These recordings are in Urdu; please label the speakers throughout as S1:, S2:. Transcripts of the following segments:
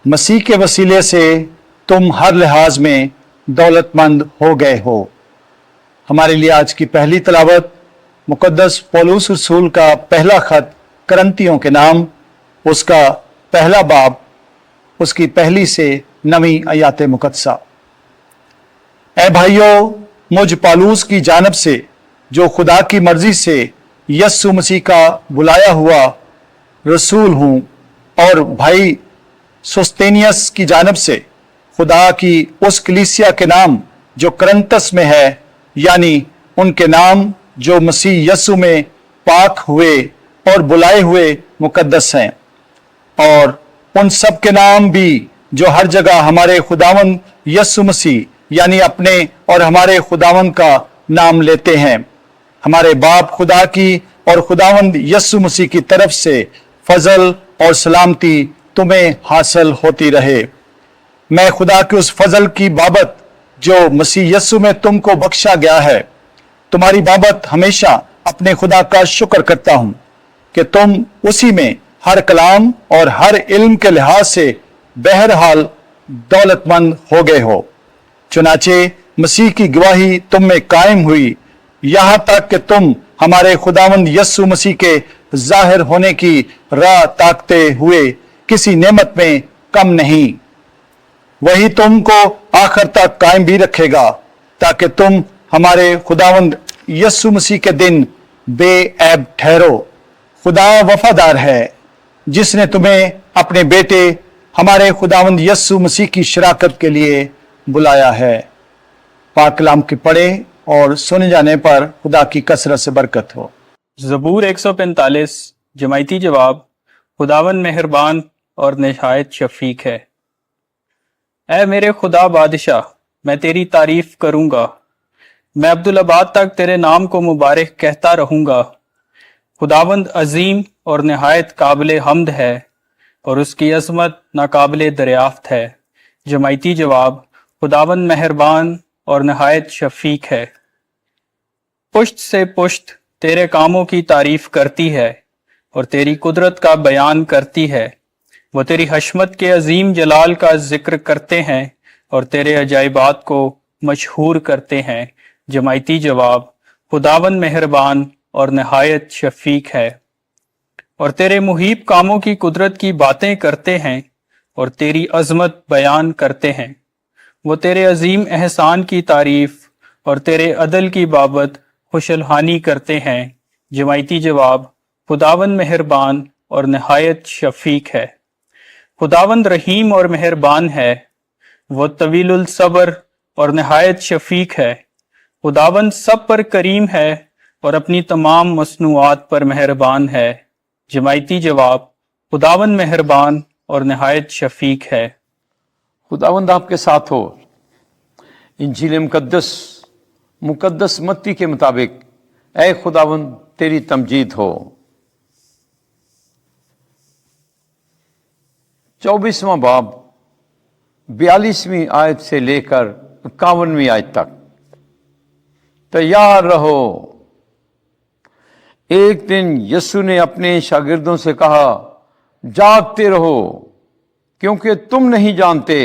S1: مسیح کے وسیلے سے تم ہر لحاظ میں دولت مند ہو گئے ہو۔ ہمارے لیے آج کی پہلی تلاوت مقدس پولس رسول کا پہلا خط کرنتیوں کے نام، اس کا پہلا باب، اس کی پہلی سے 9 آیات مقدسہ۔ اے بھائیو، مجھ پالوس کی جانب سے جو خدا کی مرضی سے یسوع مسیح کا بلایا ہوا رسول ہوں، اور بھائی سوستینیس کی جانب سے خدا کی اس کلیسیا کے نام جو کرنتس میں ہے، یعنی ان کے نام جو مسیح یسوع میں پاک ہوئے اور بلائے ہوئے مقدس ہیں، اور ان سب کے نام بھی جو ہر جگہ ہمارے خداوند یسوع مسیح یعنی اپنے اور ہمارے خداوند کا نام لیتے ہیں۔ ہمارے باپ خدا کی اور خداوند یسوع مسیح کی طرف سے فضل اور سلامتی تمہیں حاصل ہوتی رہے۔ میں خدا کے اس فضل کی بابت جو مسیح یسوع میں تم کو بخشا گیا ہے، تمہاری بابت ہمیشہ اپنے خدا کا شکر کرتا ہوں کہ تم اسی میں ہر کلام اور ہر علم کے لحاظ سے بہرحال دولت مند ہو گئے ہو۔ چنانچہ مسیح کی گواہی تم میں قائم ہوئی، یہاں تک کہ تم ہمارے خداوند یسوع مسیح کے ظاہر ہونے کی راہ تاکتے ہوئے کسی نعمت میں کم نہیں۔ وہی تم کو آخر تک قائم بھی رکھے گا، تاکہ تم ہمارے خداوند یسوع مسیح کے دن بے عیب ٹھہرو۔ خدا وفادار ہے، جس نے تمہیں اپنے بیٹے ہمارے خداوند یسوع مسیح کی شراکت کے لیے بلایا ہے۔ پاک کلام کے پڑھے اور سنے جانے پر خدا کی کثرت سے برکت ہو۔
S2: زبور 145 جماعتی جواب۔ خداوند مہربان اور نہایت شفیق ہے۔ اے میرے خدا بادشاہ، میں تیری تعریف کروں گا، میں عبدالآباد تک تیرے نام کو مبارک کہتا رہوں گا۔ خداوند عظیم اور نہایت قابل حمد ہے، اور اس کی عظمت ناقابل دریافت ہے۔ جماعتی جواب۔ خداوند مہربان اور نہایت شفیق ہے۔ پشت سے پشت تیرے کاموں کی تعریف کرتی ہے اور تیری قدرت کا بیان کرتی ہے۔ وہ تیری حشمت کے عظیم جلال کا ذکر کرتے ہیں اور تیرے عجائبات کو مشہور کرتے ہیں۔ جماعتی جواب۔ خداوند مہربان اور نہایت شفیق ہے، اور تیرے محیب کاموں کی قدرت کی باتیں کرتے ہیں اور تیری عظمت بیان کرتے ہیں۔ وہ تیرے عظیم احسان کی تعریف اور تیرے عدل کی بابت خوش الحانی کرتے ہیں۔ جماعتی جواب۔ خداوند مہربان اور نہایت شفیق ہے۔ خداوند رحیم اور مہربان ہے، وہ طویل الصبر اور نہایت شفیق ہے۔ خداوند سب پر کریم ہے اور اپنی تمام مصنوعات پر مہربان ہے۔ جماعتی جواب۔ خداوند مہربان اور نہایت شفیق ہے۔
S3: خداوند آپ کے ساتھ ہو۔ انجیل مقدس متی کے مطابق اے خداوند تیری تمجید ہو۔ 24واں باب 42ویں آیت سے لے کر 51ویں آیت تک۔ تیار رہو۔ ایک دن یسوع نے اپنے شاگردوں سے کہا، جاگتے رہو، کیونکہ تم نہیں جانتے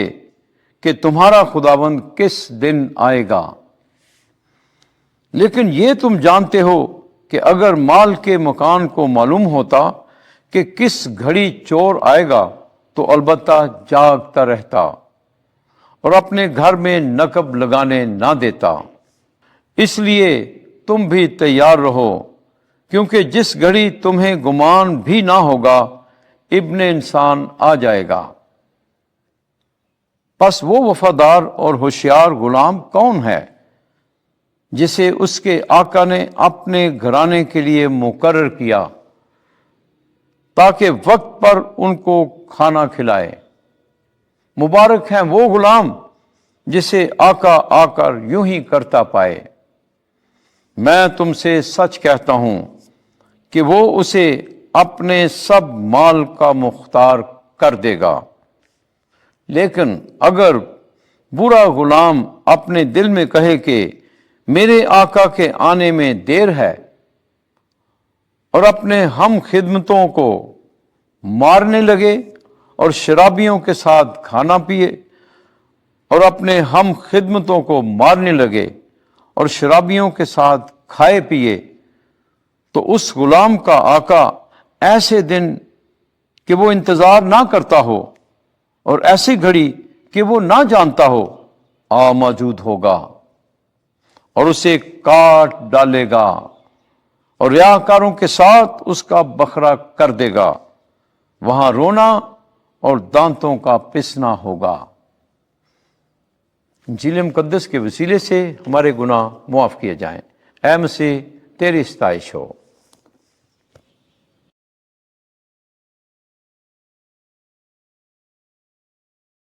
S3: کہ تمہارا خداوند کس دن آئے گا۔ لیکن یہ تم جانتے ہو کہ اگر مال کے مکان کو معلوم ہوتا کہ کس گھڑی چور آئے گا تو البتہ جاگتا رہتا اور اپنے گھر میں نقب لگانے نہ دیتا۔ اس لیے تم بھی تیار رہو، کیونکہ جس گھڑی تمہیں گمان بھی نہ ہوگا ابن انسان آ جائے گا۔ پس وہ وفادار اور ہوشیار غلام کون ہے جسے اس کے آقا نے اپنے گھرانے کے لیے مقرر کیا تاکہ وقت پر ان کو کھانا کھلائے؟ مبارک ہیں وہ غلام جسے آقا آ کر یوں ہی کرتا پائے۔ میں تم سے سچ کہتا ہوں کہ وہ اسے اپنے سب مال کا مختار کر دے گا۔ لیکن اگر برا غلام اپنے دل میں کہے کہ میرے آقا کے آنے میں دیر ہے، اور اپنے ہم خدمتوں کو مارنے لگے اور شرابیوں کے ساتھ کھانا پیے اور اپنے ہم خدمتوں کو مارنے لگے اور شرابیوں کے ساتھ کھائے پیے، تو اس غلام کا آقا ایسے دن کہ وہ انتظار نہ کرتا ہو اور ایسی گھڑی کہ وہ نہ جانتا ہو آ موجود ہوگا اور اسے کاٹ ڈالے گا اور ریاکاروں کے ساتھ اس کا بکھرا کر دے گا، وہاں رونا اور دانتوں کا پسنا ہوگا۔ انجیل مقدس کے وسیلے سے ہمارے گناہ معاف کیے جائیں۔ اے مسیح، تیری ستائش ہو۔